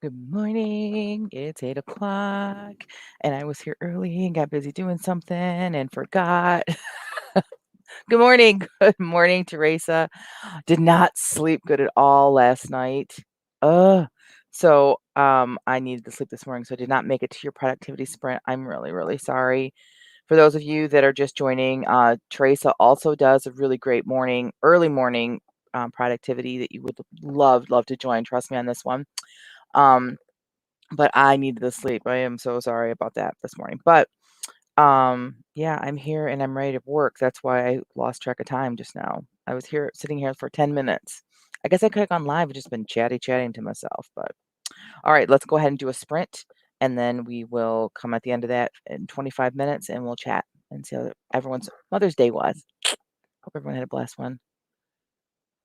Good morning. It's 8 o'clock, and I was here early and got busy doing something and forgot. Good morning. Good morning, Teresa. Did not sleep good at all last night. I needed to sleep this morning, so I did not make it to your productivity sprint. I'm really, really sorry. For those of you that are just joining, Teresa also does a really great early morning productivity that you would love to join. Trust me on this one. But I needed the sleep. I am so sorry about that this morning. But yeah, I'm here and I'm ready to work. That's why I lost track of time just now. I was sitting here for 10 minutes. I guess I could have gone live and just been chatting to myself. But all right, let's go ahead and do a sprint. And then we will come at the end of that in 25 minutes and we'll chat and see how everyone's Mother's Day was. Hope everyone had a blessed one.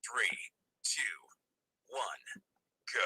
3, 2, 1, go.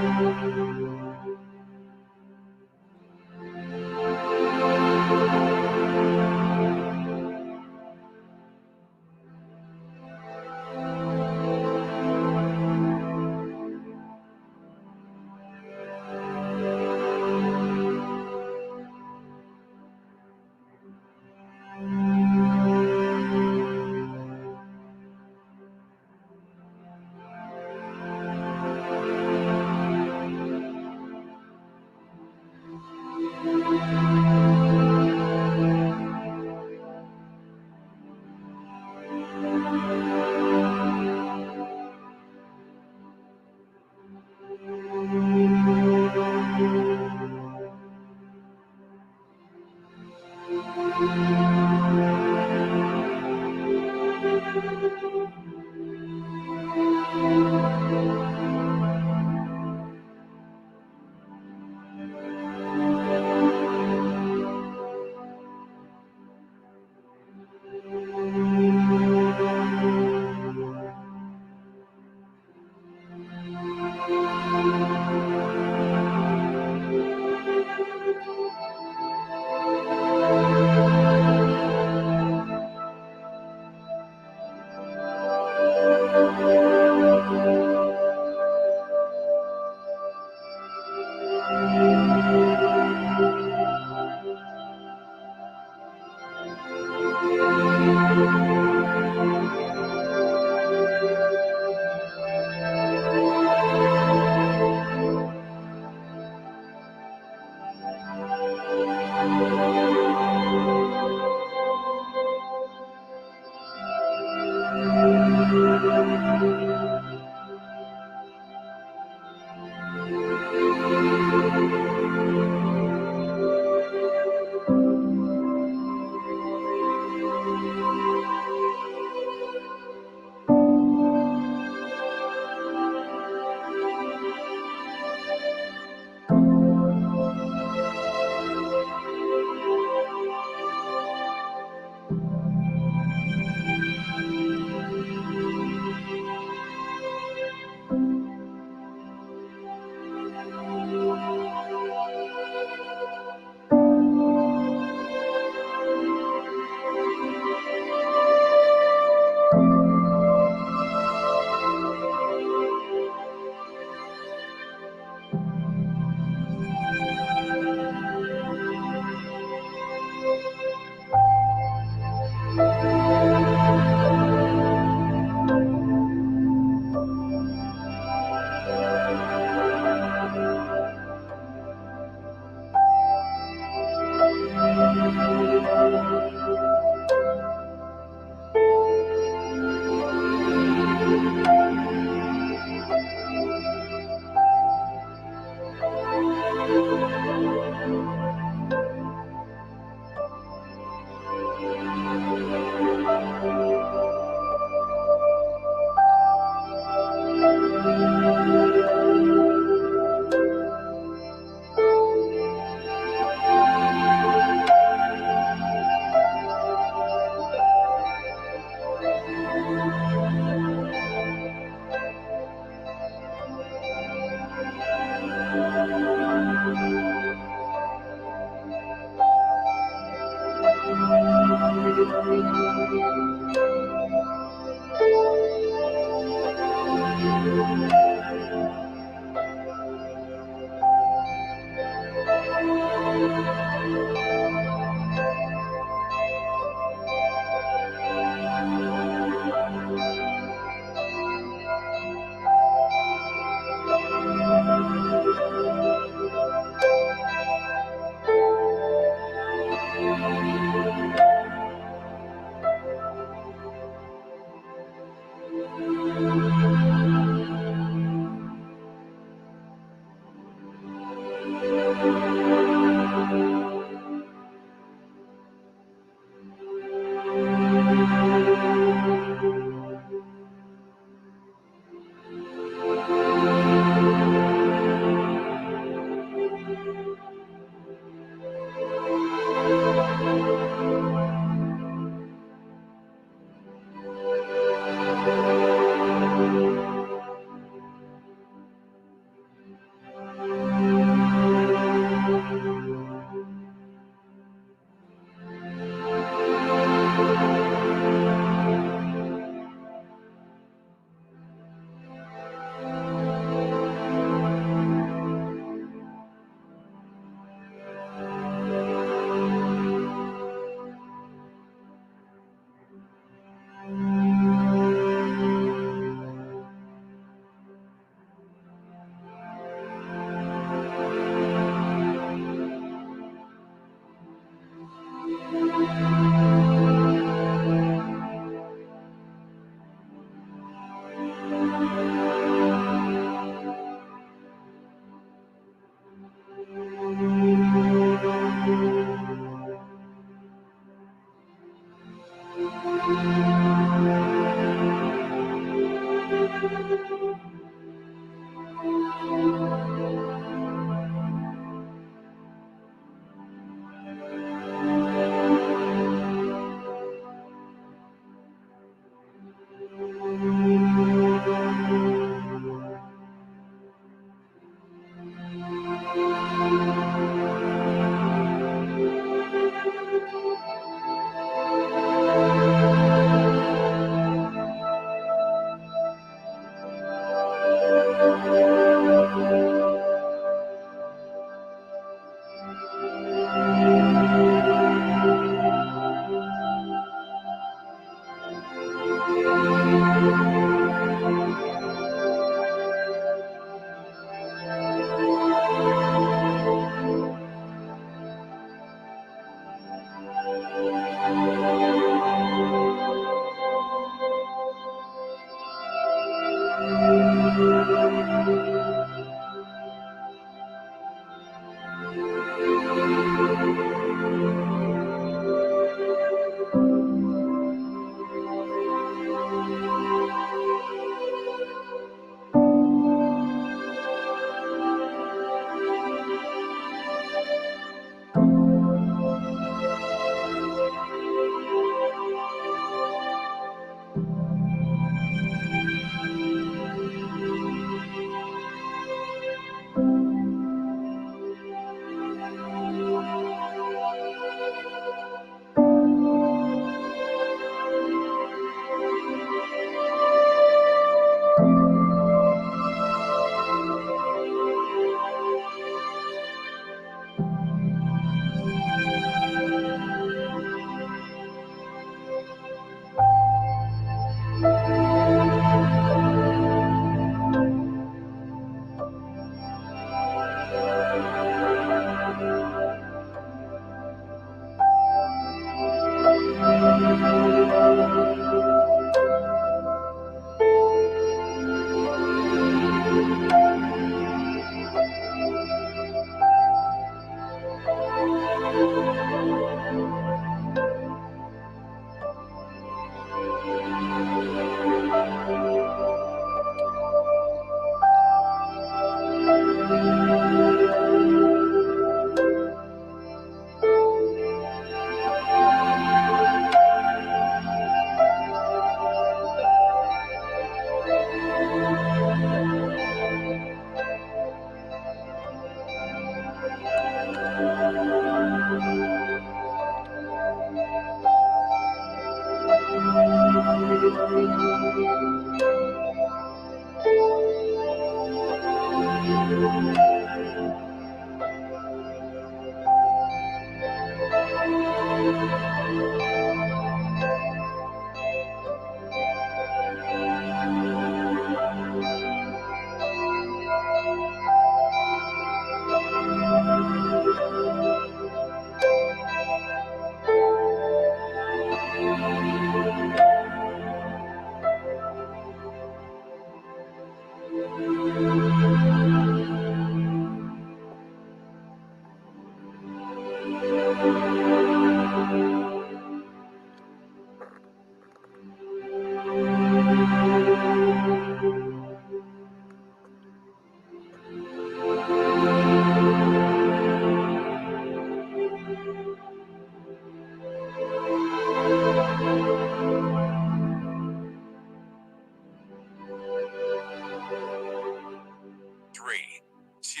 Three, two,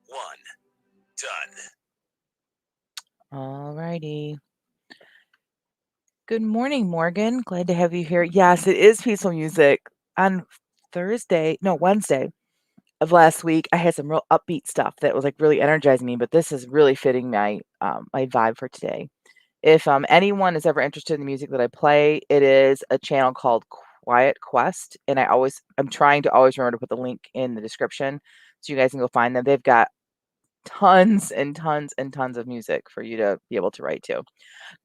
one, done. All righty. Good morning, Morgan. Glad to have you here. Yes, it is peaceful music. On Wednesday of last week, I had some real upbeat stuff that was like really energizing me, but this is really fitting my vibe for today. If anyone is ever interested in the music that I play, it is a channel called Quiet Quest, and I'm trying to always remember to put the link in the description so you guys can go find them. They've got tons and tons and tons of music for you to be able to write to.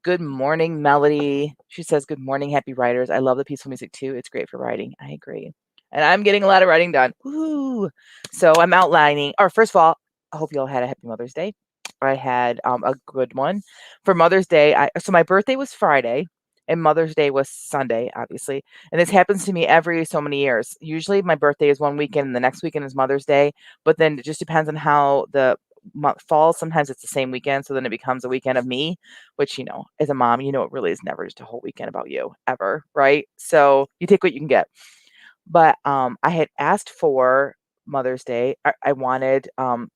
Good morning, Melody. She says, "Good morning, happy writers. I love the peaceful music too. It's great for writing." I agree. And I'm getting a lot of writing done. Woo! So I'm outlining, or first of all, I hope you all had a happy Mother's Day. I had a good one. For Mother's Day, so my birthday was Friday and Mother's Day was Sunday, obviously. And this happens to me every so many years. Usually my birthday is one weekend and the next weekend is Mother's Day, but then it just depends on how the month falls. Sometimes it's the same weekend, so then it becomes a weekend of me, which, as a mom, it really is never just a whole weekend about you ever, right? So you take what you can get. But I had asked for Mother's Day. I wanted,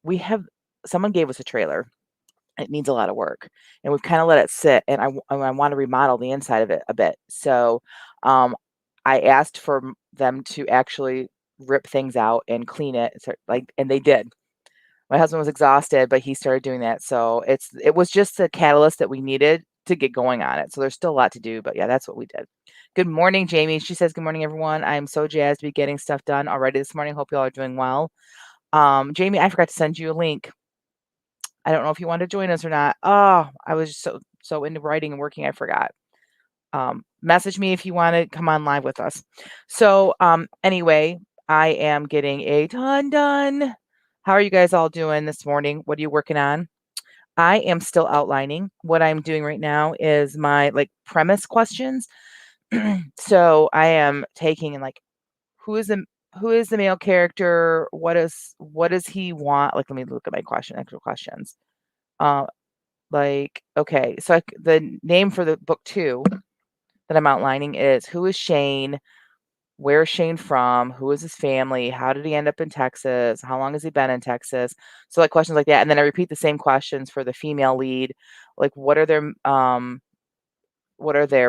we have someone gave us a trailer. It needs a lot of work, and we've kind of let it sit, and I want to remodel the inside of it a bit. So um, I asked for them to actually rip things out and clean it, and they did. My husband was exhausted, but he started doing that. So it was just the catalyst that we needed to get going on it. So there's still a lot to do, but yeah, that's what we did. Good morning, Jamie. She says, "Good morning, everyone. I'm so jazzed to be getting stuff done already this morning. Hope you all are doing well." Jamie, I forgot to send you a link. I don't know if you want to join us or not. Oh, I was so into writing and working, I forgot. Message me if you want to come on live with us. So anyway, I am getting a ton done. How are you guys all doing this morning? What are you working on? I am still outlining. What I'm doing right now is my premise questions. So I am taking and who is the who is the male character? What does he want? Let me look at my actual questions. Uh, okay, so the name for the book 2 that I'm outlining is who is Shane? Where is Shane from? Who is his family? How did he end up in Texas? How long has he been in Texas? So questions like that. And then I repeat the same questions for the female lead. What are their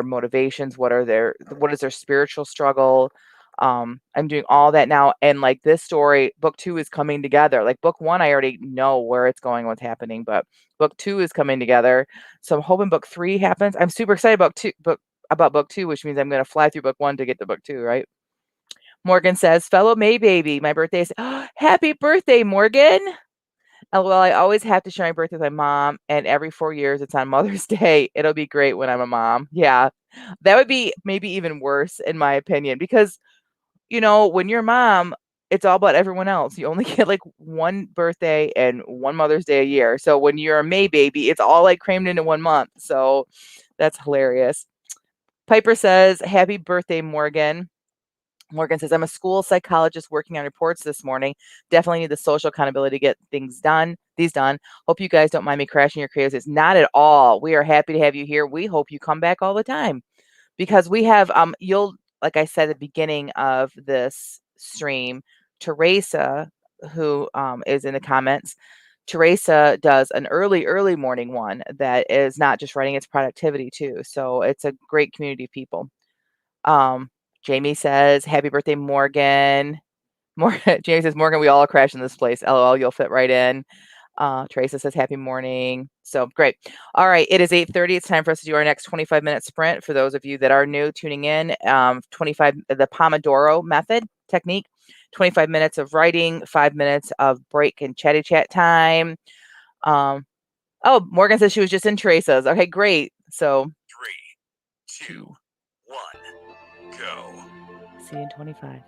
motivations? What is their spiritual struggle? I'm doing all that now. And this story, book 2 is coming together. Book 1, I already know where it's going, what's happening, but book 2 is coming together. So I'm hoping book 3 happens. I'm super excited about book 2, which means I'm going to fly through book 1 to get to book 2, right? Morgan says, fellow May baby, my birthday is, happy birthday, Morgan. LOL, I always have to share my birthday with my mom, and every 4 years it's on Mother's Day. It'll be great when I'm a mom. Yeah, that would be maybe even worse in my opinion because, when you're a mom, it's all about everyone else. You only get one birthday and one Mother's Day a year. So when you're a May baby, it's all crammed into 1 month. So that's hilarious. Piper says, happy birthday, Morgan. Morgan says, I'm a school psychologist working on reports this morning. Definitely need the social accountability to get these done. Hope you guys don't mind me crashing your creatives. Not at all. We are happy to have you here. We hope you come back all the time because we have, like I said at the beginning of this stream, Teresa, who is in the comments, Teresa does an early morning one that is not just writing, it's productivity too. So it's a great community of people. Jamie says, happy birthday, Morgan. Jamie says, Morgan, we all crash in this place. LOL, you'll fit right in. Teresa says, happy morning. So great. All right. It is 8:30. It's time for us to do our next 25-minute sprint. For those of you that are new tuning in, the Pomodoro method technique, 25 minutes of writing, 5 minutes of break and chatty chat time. Morgan says she was just in Teresa's. Okay, great. So 3, 2, 1, go. see you in 25.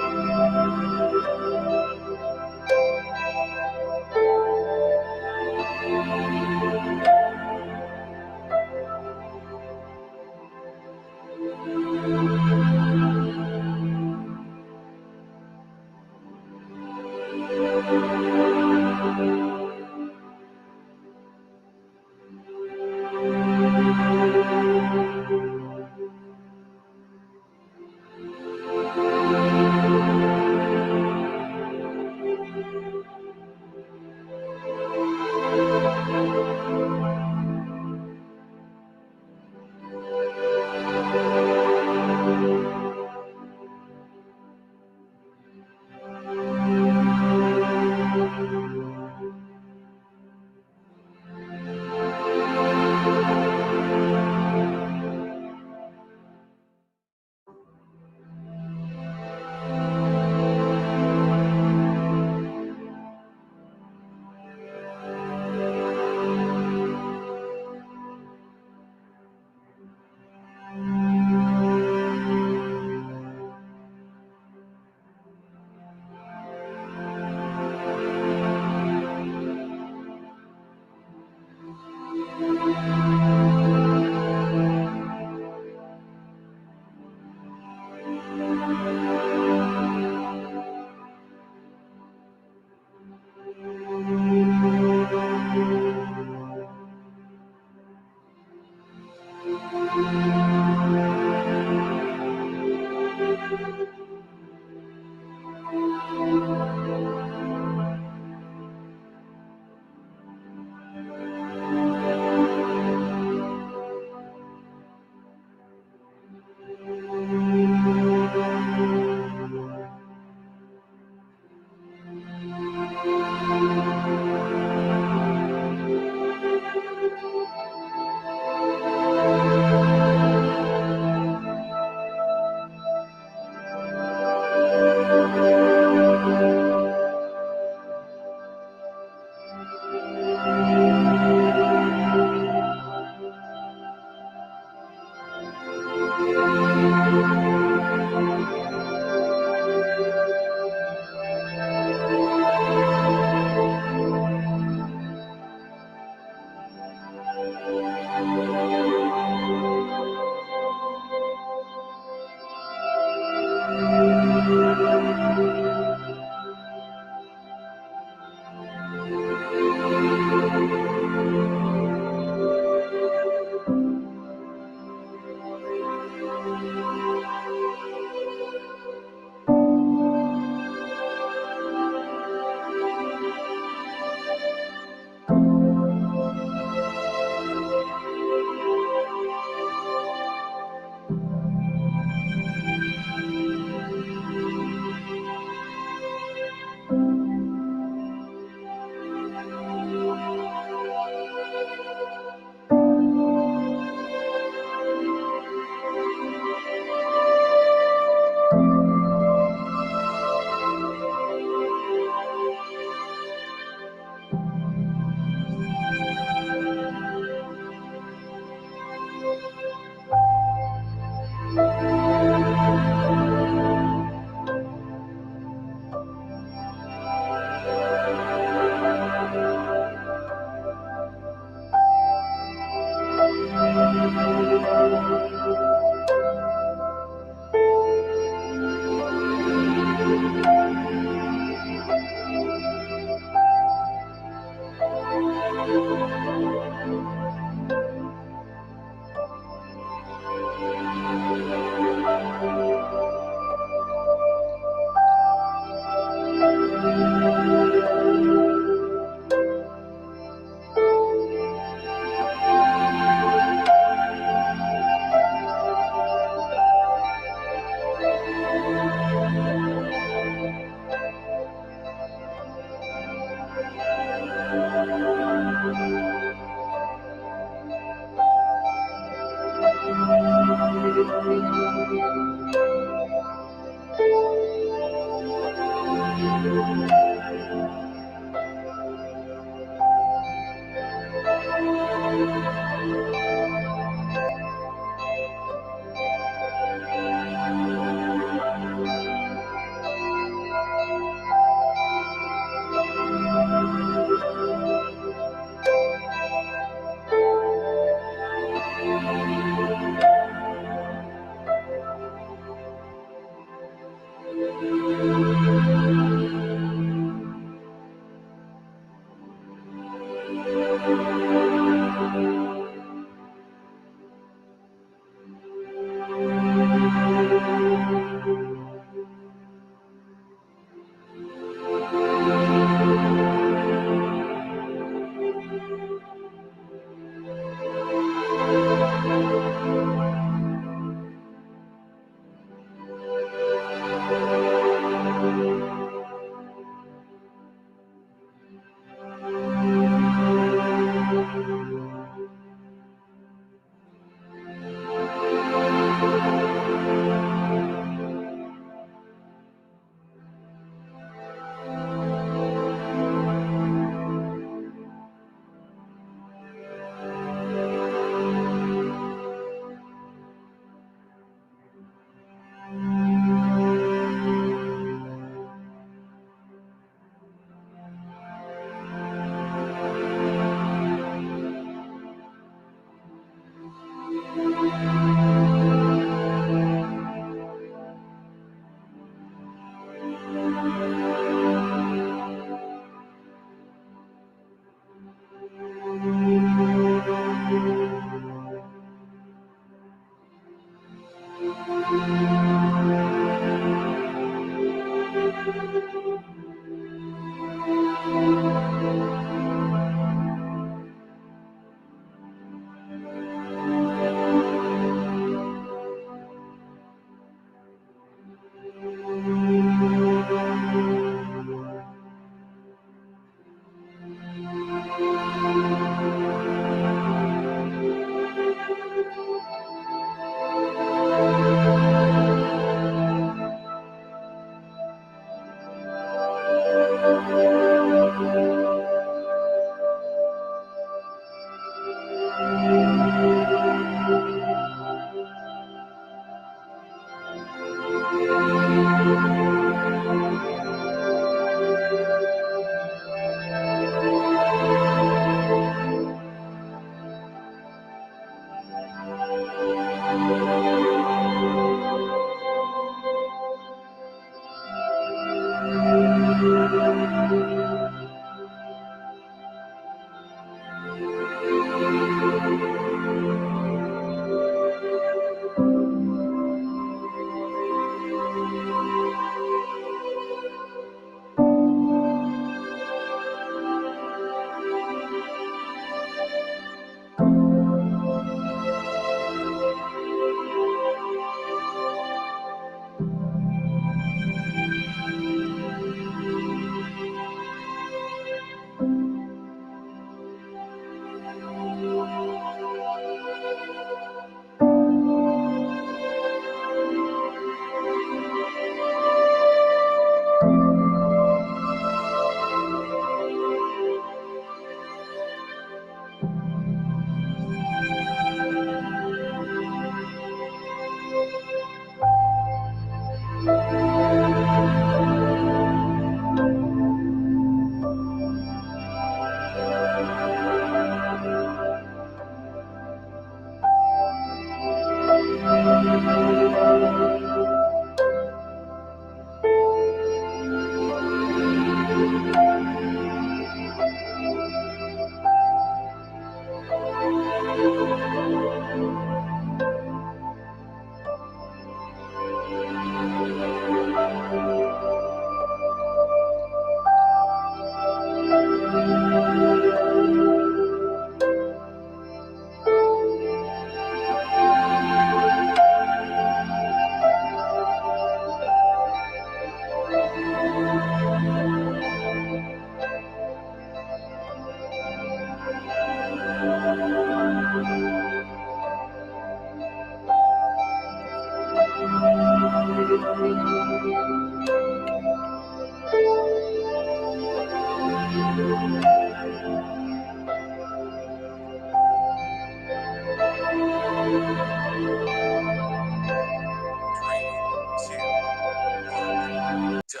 Done.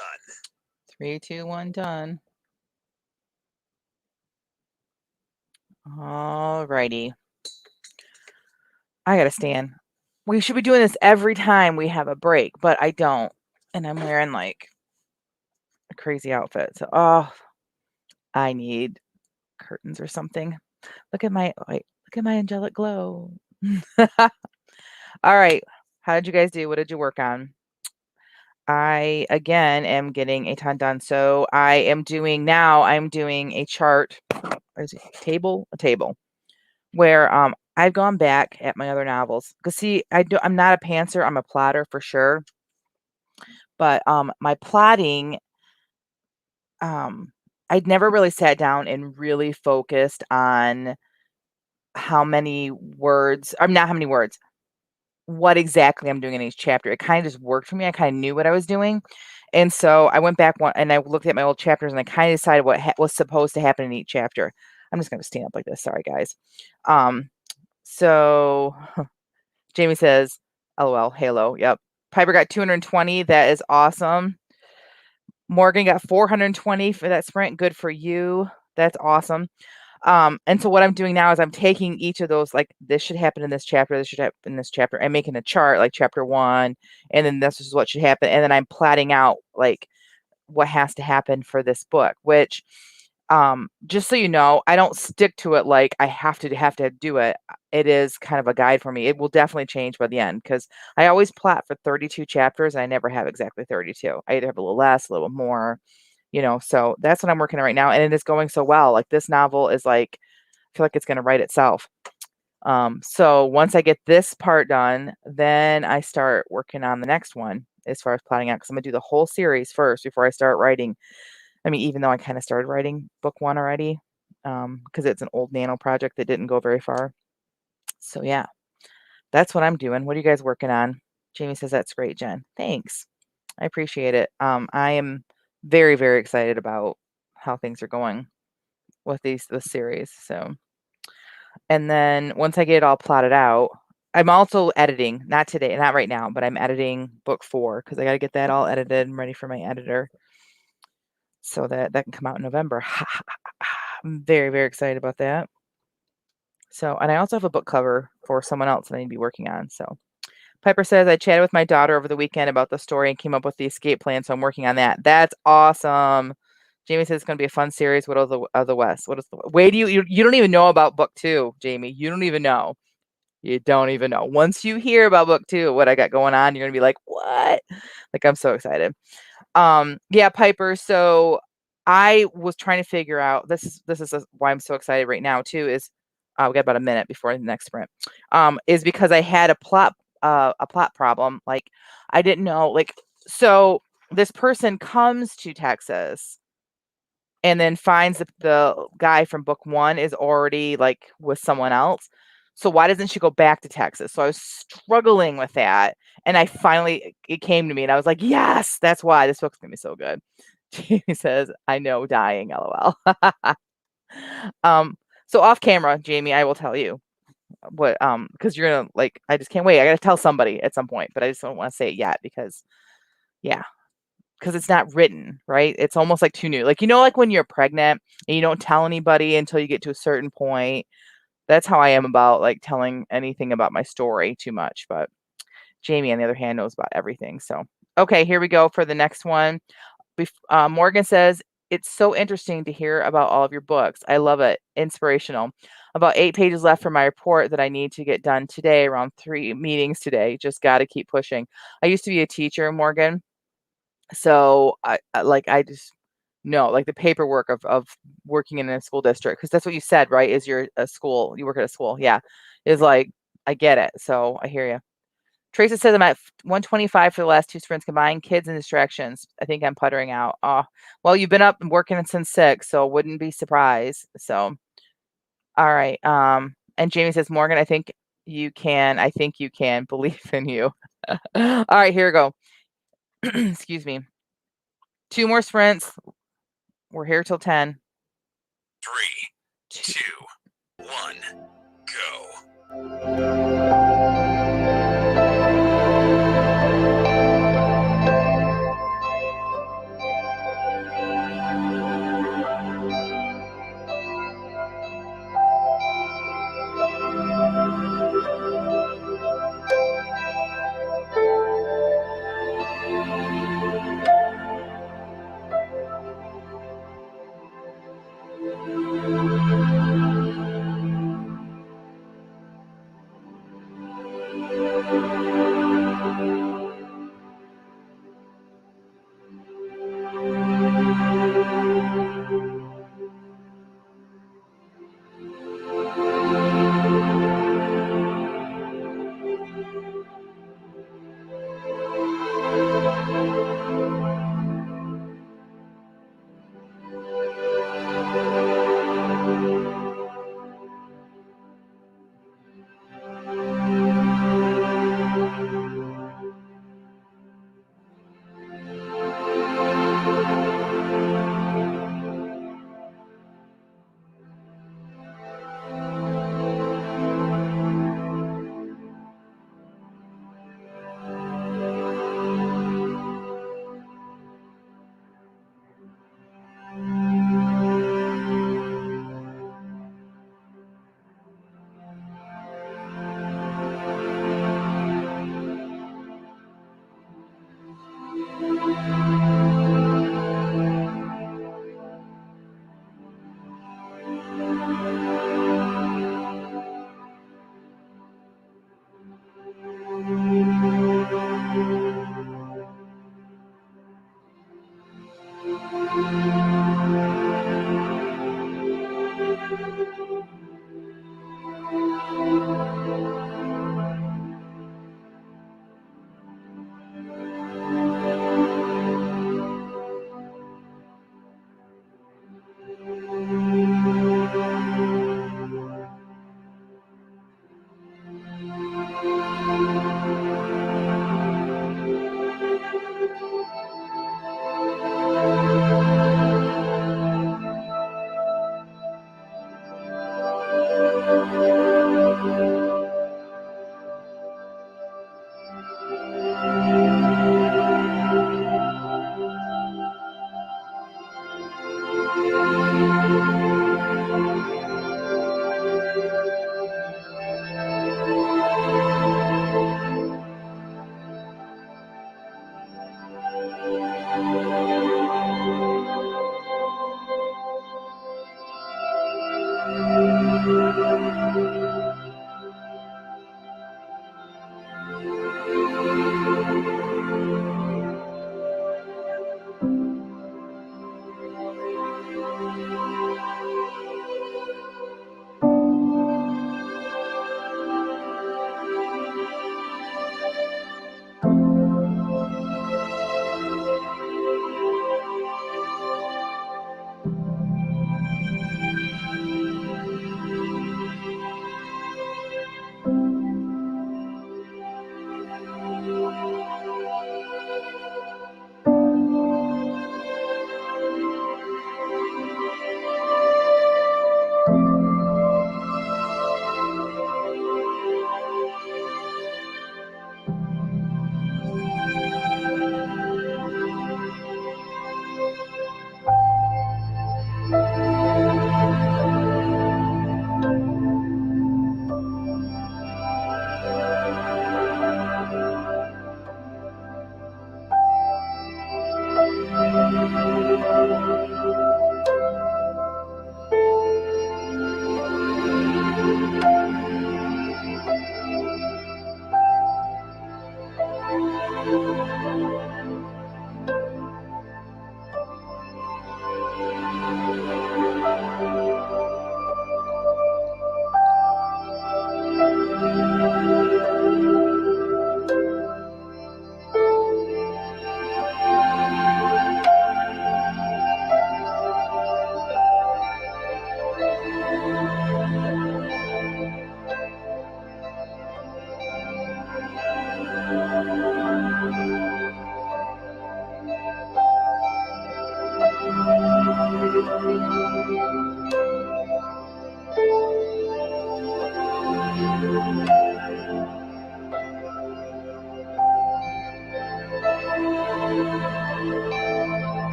3, 2, 1, done. All righty. I gotta stand. We should be doing this every time we have a break, but I don't. And I'm wearing like a crazy outfit. So, I need curtains or something. Look at my angelic glow. All right. How did you guys do? What did you work on? I again am getting a ton done. So I'm doing a chart. Is it a table where I've gone back at my other novels. Cause see, I'm not a pantser, I'm a plotter for sure. But my plotting, I'd never really sat down and really focused on how many words, I'm not how many words, what exactly I'm doing in each chapter. It kind of just worked for me. I kind of knew what I was doing. And so I went back and I looked at my old chapters and I kind of decided what was supposed to happen in each chapter. I'm just going to stand up like this. Sorry, guys. So Jamie says, LOL, Halo. Yep. Piper got 220. That is awesome. Morgan got 420 for that sprint. Good for you. That's awesome. And so what I'm doing now is I'm taking each of those, like this should happen in this chapter, this should happen in this chapter, and making a chart like chapter 1, and then this is what should happen. And then I'm plotting out like what has to happen for this book, which Just so you know, I don't stick to it like I have to do it. It is kind of a guide for me. It will definitely change by the end because I always plot for 32 chapters and I never have exactly 32. I either have a little less, a little more, so that's what I'm working on right now. And it is going so well. Like this novel is like, I feel like it's going to write itself. So once I get this part done, then I start working on the next one as far as plotting out because I'm gonna do the whole series first before I start writing. I mean, even though I kind of started writing book one already, because it's an old nano project that didn't go very far. So yeah, that's what I'm doing. What are you guys working on? Jamie says that's great, Jen. Thanks. I appreciate it. I am very, very excited about how things are going with this series. So, and then once I get it all plotted out, I'm also editing, not today, not right now, but I'm editing book 4 because I got to get that all edited and ready for my editor so that can come out in November. I'm very, very excited about that. So, and I also have a book cover for someone else that I need to be working on. So, Piper says, I chatted with my daughter over the weekend about the story and came up with the escape plan. So, I'm working on that. That's awesome. Jamie says it's going to be a fun series. What of the West? What is the way? Do you don't even know about book 2, Jamie? You don't even know. You don't even know. Once you hear about book 2, what I got going on, you're gonna be like, what? Like, I'm so excited. Yeah, Piper. So I was trying to figure out this is why I'm so excited right now too. Is we got about a minute before the next sprint. Is because I had a plot problem. Like I didn't know. Like so, this person comes to Texas and then finds the guy from book 1 is already, like, with someone else. So why doesn't she go back to Texas? So I was struggling with that, and I finally it came to me, and I was like, "Yes, that's why this book's gonna be so good." Jamie says, "I know, dying, LOL." Um, so off camera, Jamie, I will tell you what, because you're gonna like, I just can't wait. I gotta tell somebody at some point, but I just don't wanna say it yet because yeah, because it's not written, right? It's almost like too new. Like, like when you're pregnant and you don't tell anybody until you get to a certain point. That's how I am about like telling anything about my story too much. But Jamie, on the other hand, knows about everything. So, okay, here we go for the next one. Morgan says, it's so interesting to hear about all of your books. I love it. Inspirational. About 8 pages left for my report that I need to get done today, around 3 meetings today. Just got to keep pushing. I used to be a teacher, Morgan. So I just know like the paperwork of working in a school district because that's what you said, right? Is you're a school, you work at a school, yeah? Is like I get it. So I hear you. Teresa says I'm at 125 for the last 2 sprints combined. Kids and distractions. I think I'm puttering out. Oh, well, you've been up and working since 6, so wouldn't be surprised. So, all right. And Jamie says, Morgan, I think you can. I think you can. Believe in you. All right, here we go. Excuse me. 2 more sprints. We're here till 10. 3, 2, 1, go.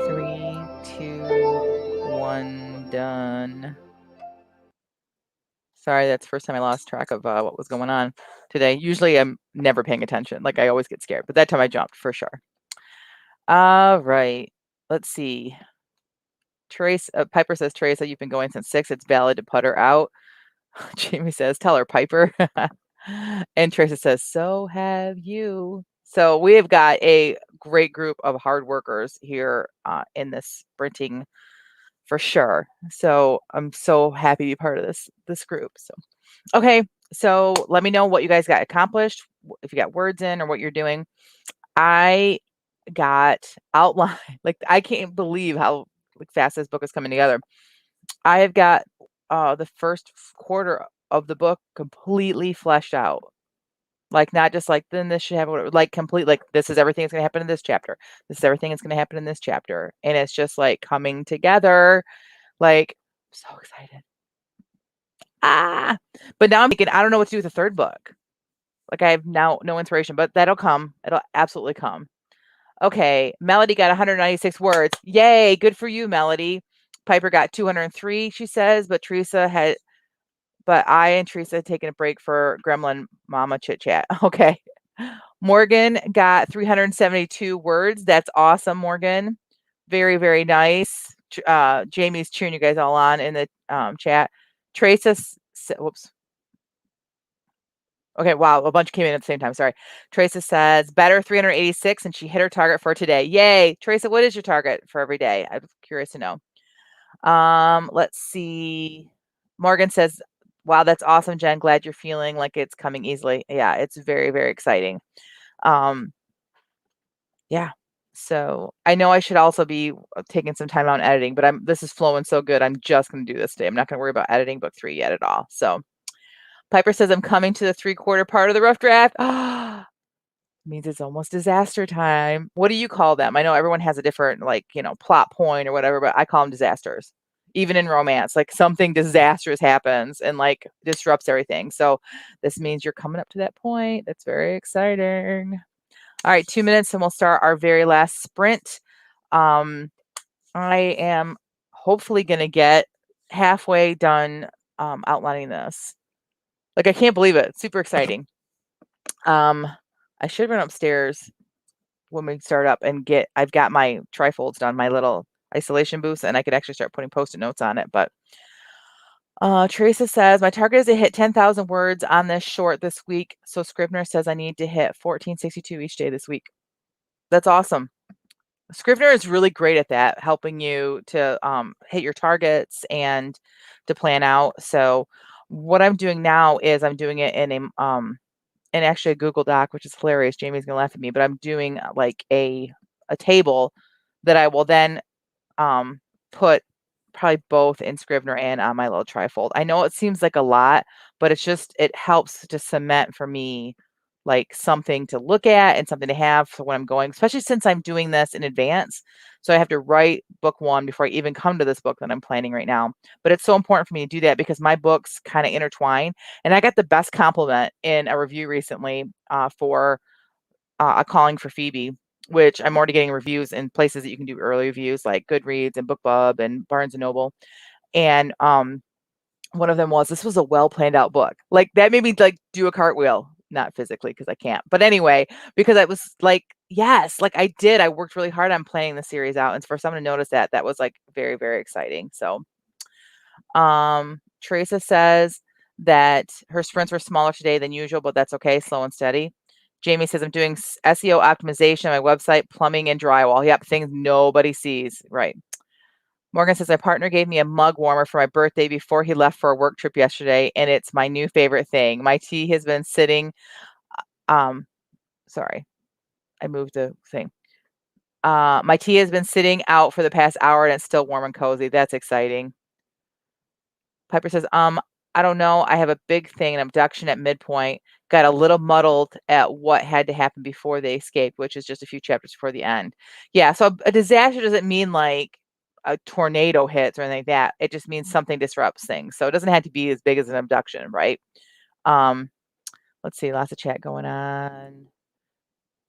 3, 2, 1, done. Sorry, that's the first time I lost track of what was going on today. Usually I'm never paying attention. Like I always get scared, but that time I jumped for sure. All right. Let's see. Piper says, Teresa, you've been going since 6. It's valid to put her out. Jamie says, tell her, Piper. And Teresa says, so have you. So we have got a great group of hard workers here in this sprinting for sure. So I'm so happy to be part of this group. So okay, so let me know what you guys got accomplished, if you got words in or what you're doing. I got outline. Like I can't believe how like fast this book is coming together. I have got the first quarter of the book completely fleshed out. Like not just like then this should happen, whatever, like complete like this is everything that's gonna happen in this chapter. This is everything that's gonna happen in this chapter. And it's just like coming together. Like so excited. But now I'm thinking I don't know what to do with the third book. Like I have now no inspiration, but that'll come. It'll absolutely come. Okay, Melody got 196 words. Yay, good for you, Melody. Piper got 203, she says, but I and Teresa had taken a break for Gremlin Mama chit chat. Okay. Morgan got 372 words. That's awesome, Morgan. Very, very nice. Jamie's cheering you guys all on in the chat. Teresa, whoops. Okay, wow, a bunch came in at the same time. Sorry. Teresa says better 386, and she hit her target for today. Yay, Teresa! What is your target for every day? I'm curious to know. Let's see. Morgan says, "Wow, that's awesome, Jen. Glad you're feeling like it's coming easily. Yeah, it's very, very exciting. Yeah. So I know I should also be taking some time on editing, but this is flowing so good. I'm just going to do this today. I'm not going to worry about editing book 3 yet at all. So Piper says I'm coming to the 3/4 part of the rough draft. Means it's almost disaster time. What do you call them? I know everyone has a different like, plot point or whatever, but I call them disasters. Even in romance, like something disastrous happens and like disrupts everything. So this means you're coming up to that point. That's very exciting. All right, 2 minutes and we'll start our very last sprint. I am hopefully going to get halfway done outlining this. Like I can't believe it. Super exciting. I should run upstairs when we start up and I've got my trifolds done, my little isolation booths, and I could actually start putting Post-it notes on it. But Teresa says, my target is to hit 10,000 words on this short this week. So Scrivener says I need to hit 1462 each day this week. That's awesome. Scrivener is really great at that, helping you to hit your targets and to plan out. So what I'm doing now is I'm doing it in actually a Google Doc, which is hilarious. Jamie's gonna laugh at me, but I'm doing like a table that I will then put probably both in Scrivener and on my little trifold. I know it seems like a lot, but it helps to cement for me like something to look at and something to have for when I'm going, especially since I'm doing this in advance. So I have to write book 1 before I even come to this book that I'm planning right now. But it's so important for me to do that because my books kind of intertwine. And I got the best compliment in a review recently for A Calling for Phoebe, which I'm already getting reviews in places that you can do early reviews like Goodreads and BookBub and Barnes and Noble. And one of them was, this was a well planned out book. Like that made me like do a cartwheel, not physically because I can't, but anyway, because I was like, yes, like I did. I worked really hard on planning the series out. And for someone to notice that was like very, very exciting. So Teresa says that her sprints were smaller today than usual, but that's okay. Slow and steady. Jamie says, I'm doing SEO optimization on my website, plumbing and drywall. Yep, things nobody sees. Right. Morgan says, my partner gave me a mug warmer for my birthday before he left for a work trip yesterday, and it's my new favorite thing. My tea has been sitting, sorry, I moved the thing. My tea has been sitting out for the past hour, and it's still warm and cozy. That's exciting. Piper says, I don't know. I have a big thing, an abduction at midpoint. Got a little muddled at what had to happen before they escaped, which is just a few chapters before the end. Yeah, so a disaster doesn't mean like a tornado hits or anything like that. It just means something disrupts things. So it doesn't have to be as big as an abduction, right? Let's see, lots of chat going on.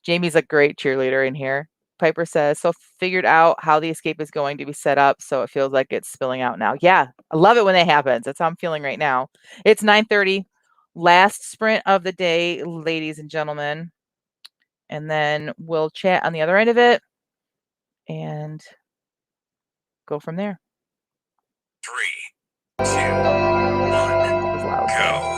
Jamie's a great cheerleader in here. Piper says, so figured out how the escape is going to be set up, so it feels like it's spilling out now. Yeah, I love it when that happens. That's how I'm feeling right now. It's 9:30, last sprint of the day, ladies and gentlemen. And then we'll chat on the other end of it and go from there. 3, 2, 1, That was loud. go.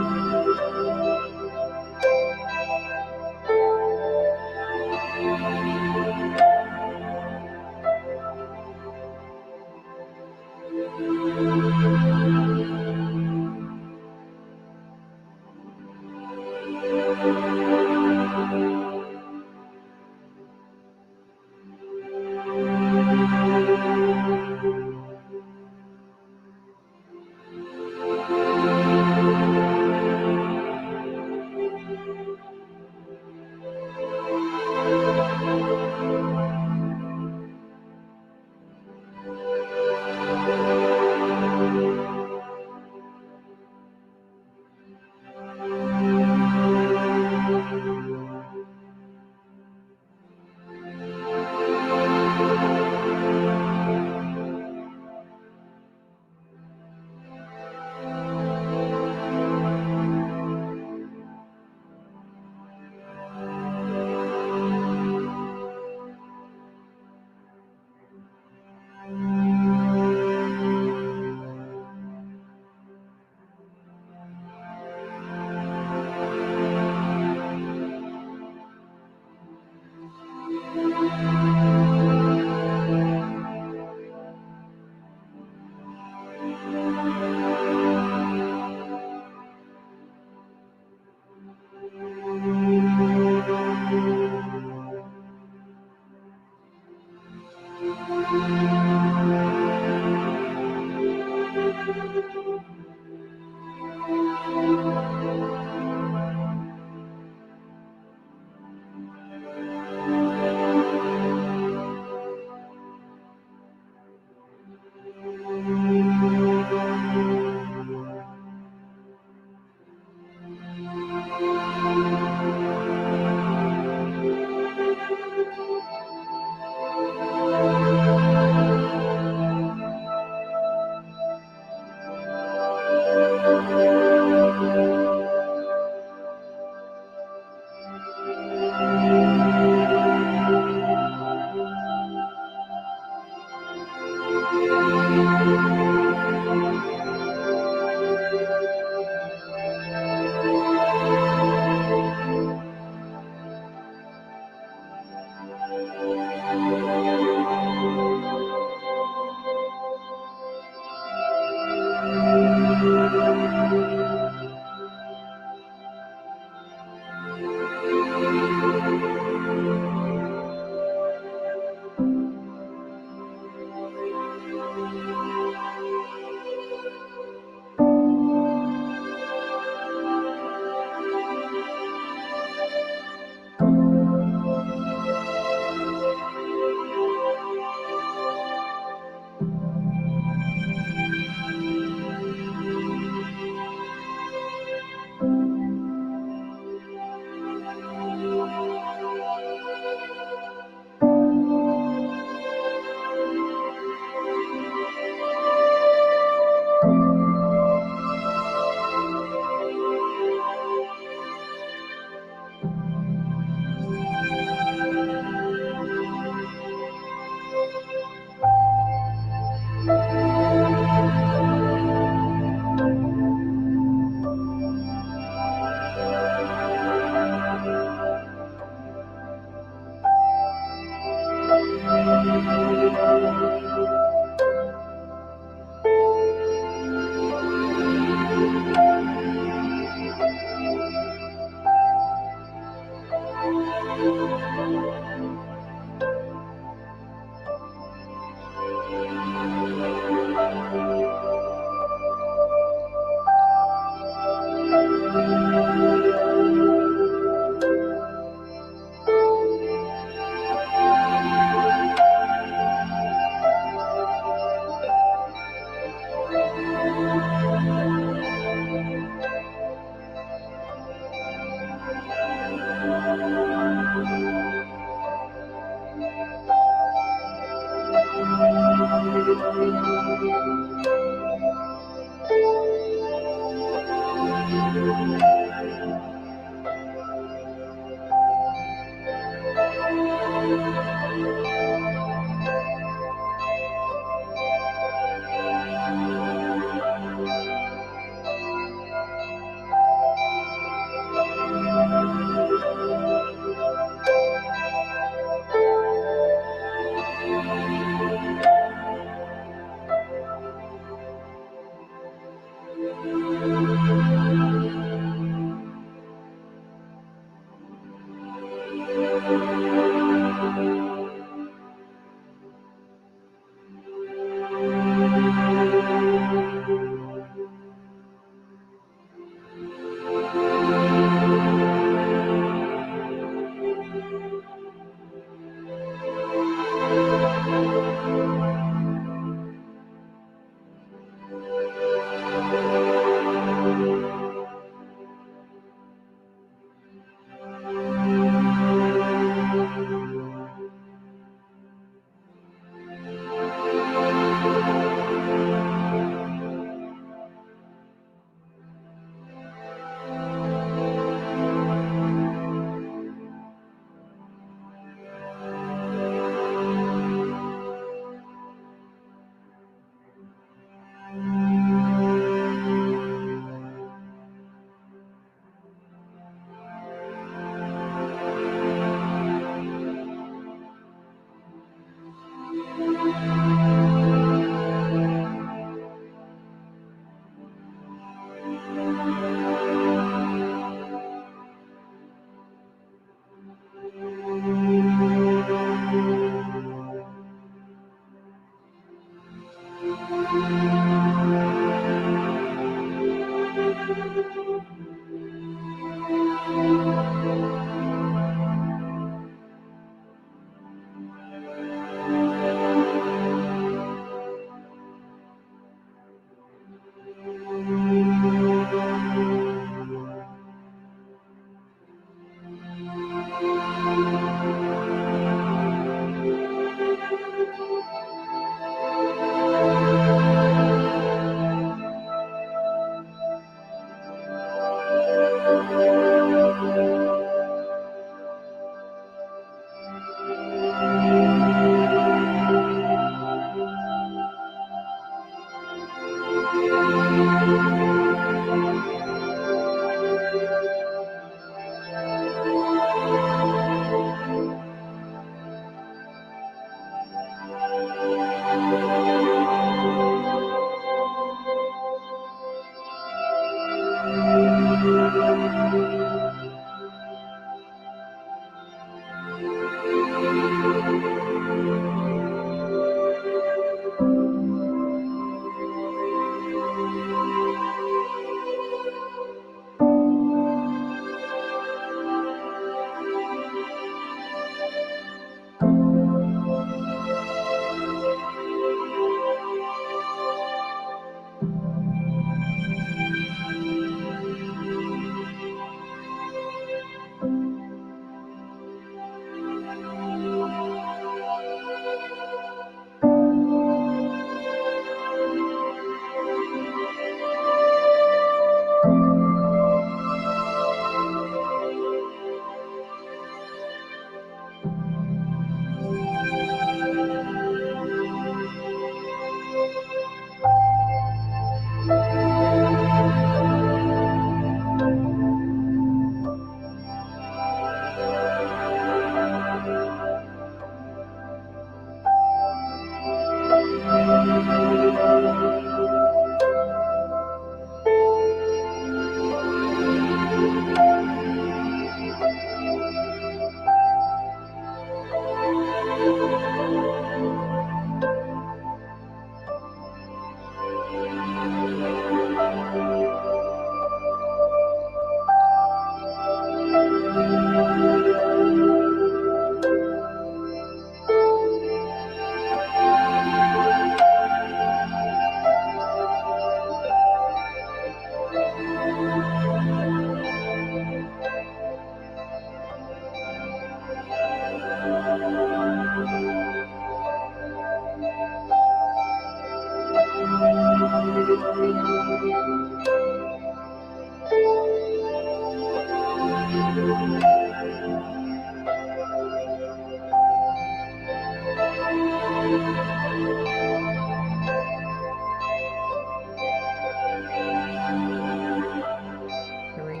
Three,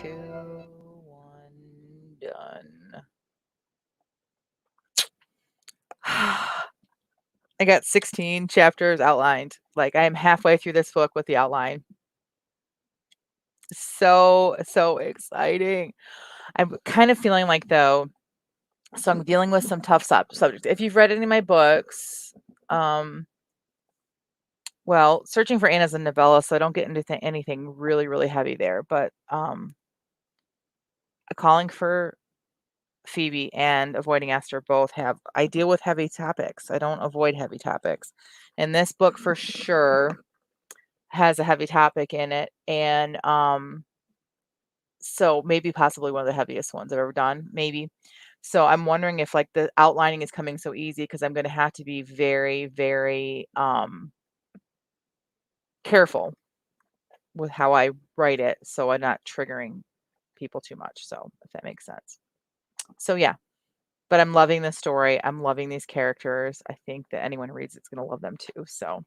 two, one, done. I got 16 chapters outlined. Like, I am halfway through this book with the outline. So exciting. I'm kind of feeling like, though, so I'm dealing with some tough subjects. If you've read any of my books, well, Searching for Anna's a novella, so I don't get into anything really, really heavy there. But A Calling for Phoebe and Avoiding Esther both I deal with heavy topics. I don't avoid heavy topics. And this book for sure has a heavy topic in it. And so maybe possibly one of the heaviest ones I've ever done, maybe. So I'm wondering if like the outlining is coming so easy because I'm going to have to be very, very careful with how I write it so I'm not triggering people too much. So if that makes sense. So yeah, but I'm loving the story. I'm loving these characters. I think that anyone who reads it's going to love them too. So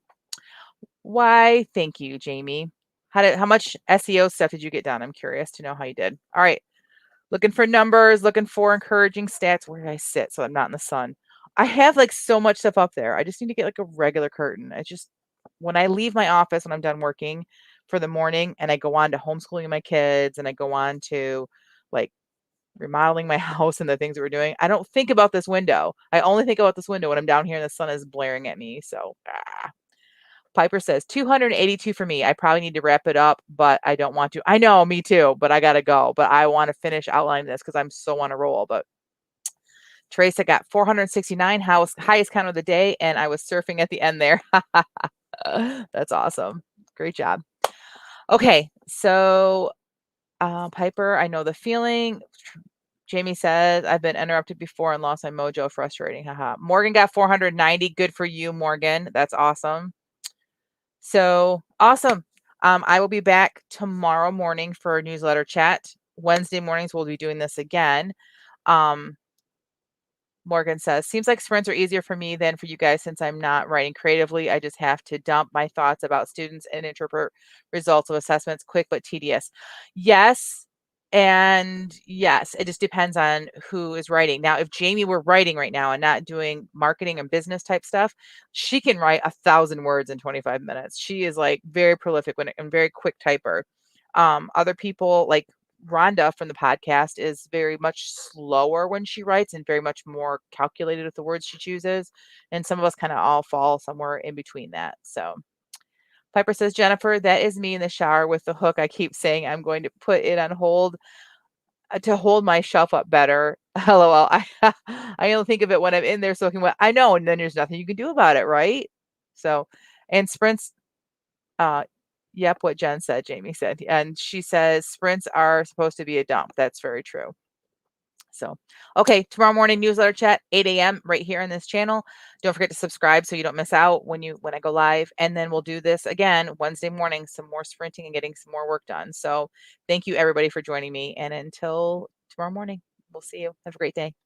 why? Thank you, Jamie. How much SEO stuff did you get done? I'm curious to know how you did. All right. Looking for numbers, looking for encouraging stats. Where did I sit so I'm not in the sun? I have like so much stuff up there. I just need to get like a regular curtain. I just when I leave my office when I'm done working for the morning and I go on to homeschooling my kids and I go on to like remodeling my house and the things that we're doing, I don't think about this window. I only think about this window when I'm down here and the sun is blaring at me. So Piper says 282 for me. I probably need to wrap it up, but I don't want to. I know, me too, but I got to go. But I want to finish outlining this because I'm so on a roll. But Teresa got 469, highest count of the day, and I was surfing at the end there. That's awesome. Great job. Okay, so Piper, I know the feeling. Jamie says, I've been interrupted before and lost my mojo. Frustrating. Haha. Morgan got 490. Good for you, Morgan. That's awesome. So awesome. I will be back tomorrow morning for a newsletter chat. Wednesday mornings, we'll be doing this again. Morgan says, seems like sprints are easier for me than for you guys since I'm not writing creatively. I just have to dump my thoughts about students and interpret results of assessments. Quick but tedious. Yes. And yes, it just depends on who is writing. Now, if Jamie were writing right now and not doing marketing and business type stuff, she can write 1,000 words in 25 minutes. She is like very prolific and very quick typer. Other people like Rhonda from the podcast is very much slower when she writes and very much more calculated with the words she chooses. And some of us kind of all fall somewhere in between that. So Piper says, Jenifer, that is me in the shower with the hook. I keep saying I'm going to put it on hold to hold my shelf up better. LOL. I only think of it when I'm in there soaking wet. I know. And then there's nothing you can do about it. Right. So, and sprints, yep, what Jen said, Jamie said. And she says sprints are supposed to be a dump. That's very true. So, okay, tomorrow morning newsletter chat, 8 a.m. right here on this channel. Don't forget to subscribe so you don't miss out when I go live. And then we'll do this again Wednesday morning, some more sprinting and getting some more work done. So thank you everybody for joining me. And until tomorrow morning, we'll see you. Have a great day.